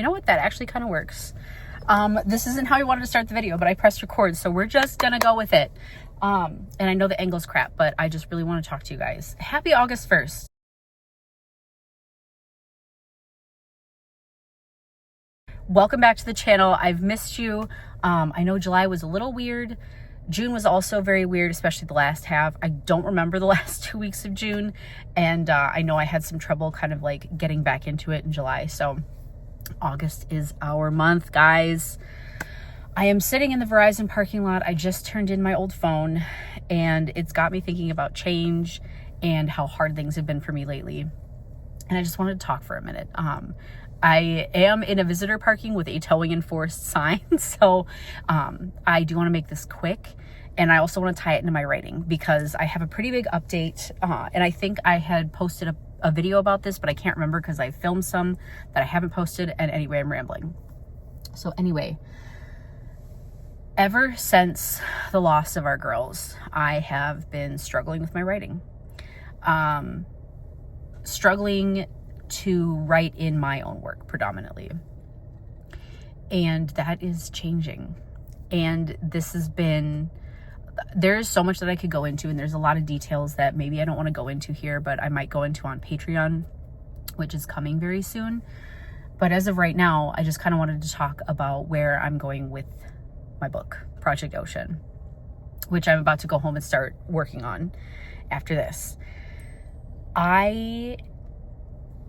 You know what? That actually kind of works. This isn't how I wanted to start the video, but I pressed record, so we're just gonna go with it. And I know the angle's crap, but I just really want to talk to you guys. Happy August 1st. Welcome back to the channel. I've missed you. I know July was a little weird. June was also very weird, especially the last half. I don't remember the last 2 weeks of June. And I know I had some trouble kind of like getting back into it in July. So August is our month, guys. I am sitting in the Verizon parking lot. I just turned in my old phone and it's got me thinking about change and how hard things have been for me lately. And I just wanted to talk for a minute. I am in a visitor parking with a towing enforced sign. So I do want to make this quick. And I also want to tie it into my writing because I have a pretty big update. And I think I had posted a video about this, but I can't remember because I filmed some that I haven't posted. And anyway, I'm rambling. So anyway, ever since the loss of our girls, I have been struggling with my writing. Struggling to write in my own work predominantly. And that is changing. And this has been, there's so much that I could go into, and there's a lot of details that maybe I don't want to go into here, but I might go into on Patreon, which is coming very soon. But as of right now, I just kind of wanted to talk about where I'm going with my book, Project Ocean, which I'm about to go home and start working on after this. I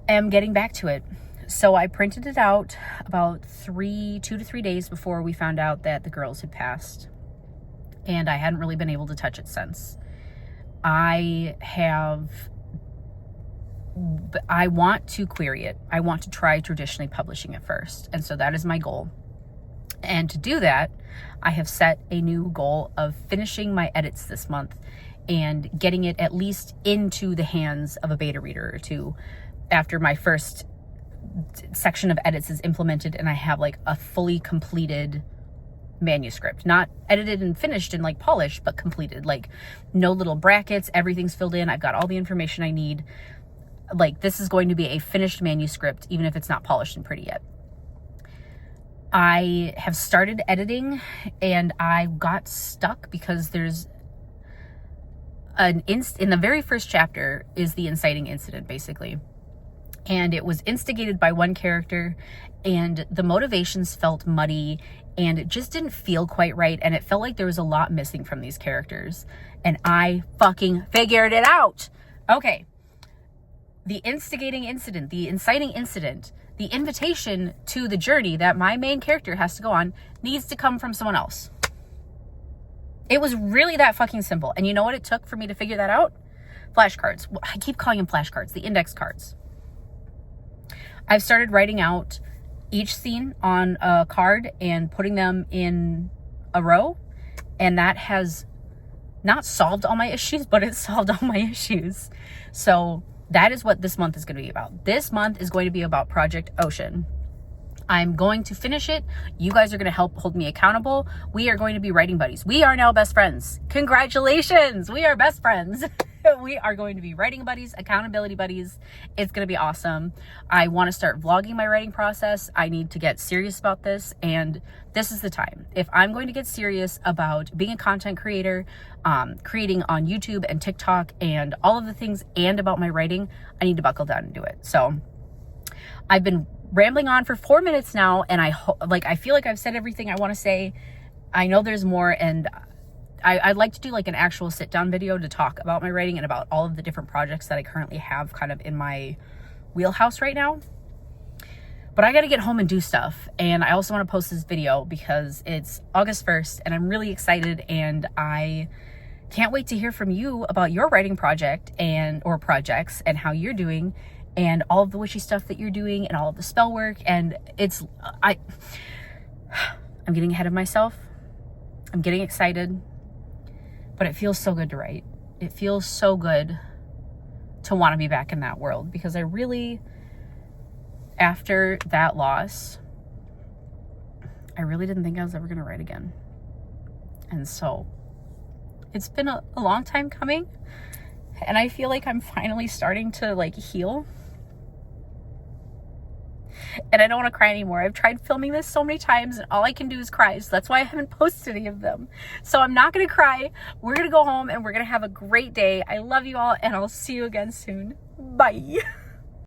am getting back to it. So I printed it out about 2 to 3 days before we found out that the girls had passed. And I hadn't really been able to touch it since. I want to query it. I want to try traditionally publishing it first. And so that is my goal. And to do that, I have set a new goal of finishing my edits this month and getting it at least into the hands of a beta reader or two after my first section of edits is implemented and I have like a fully completed manuscript, not edited and finished and like polished, but completed, like no little brackets, everything's filled in. I've got all the information I need. Like this is going to be a finished manuscript, even if it's not polished and pretty yet. I have started editing and I got stuck because there's in the very first chapter is the inciting incident basically. And it was instigated by one character and the motivations felt muddy and it just didn't feel quite right. And it felt like there was a lot missing from these characters and I fucking figured it out. Okay. The instigating incident, the inciting incident, the invitation to the journey that my main character has to go on needs to come from someone else. It was really that fucking simple. And you know what it took for me to figure that out? Flashcards. I keep calling them flashcards, the index cards. I've started writing out each scene on a card and putting them in a row. And that has not solved all my issues, but it solved all my issues. So that is what this month is going to be about. This month is going to be about Project Ocean. I'm going to finish it. You guys are going to help hold me accountable. We are going to be writing buddies. We are now best friends. Congratulations. We are best friends. We are going to be writing buddies, accountability buddies. It's going to be awesome. I want to start vlogging my writing process. I need to get serious about this. And this is the time. If I'm going to get serious about being a content creator, creating on YouTube and TikTok and all of the things and about my writing, I need to buckle down and do it. So I've been rambling on for 4 minutes now. And I feel like I've said everything I want to say. I know there's more, and I'd like to do like an actual sit down video to talk about my writing and about all of the different projects that I currently have kind of in my wheelhouse right now. But I got to get home and do stuff. And I also want to post this video because it's August 1st and I'm really excited and I can't wait to hear from you about your writing project or projects and how you're doing and all of the witchy stuff that you're doing and all of the spell work. And I'm getting ahead of myself. I'm getting excited. But it feels so good to write. It feels so good to want to be back in that world because I really, after that loss, I really didn't think I was ever going to write again. And so it's been a long time coming and I feel like I'm finally starting to like heal. and I don't want to cry anymore. I've tried filming this so many times and all I can do is cry. So that's why I haven't posted any of them. So I'm not going to cry. We're going to go home and we're going to have a great day. I love you all and I'll see you again soon. Bye.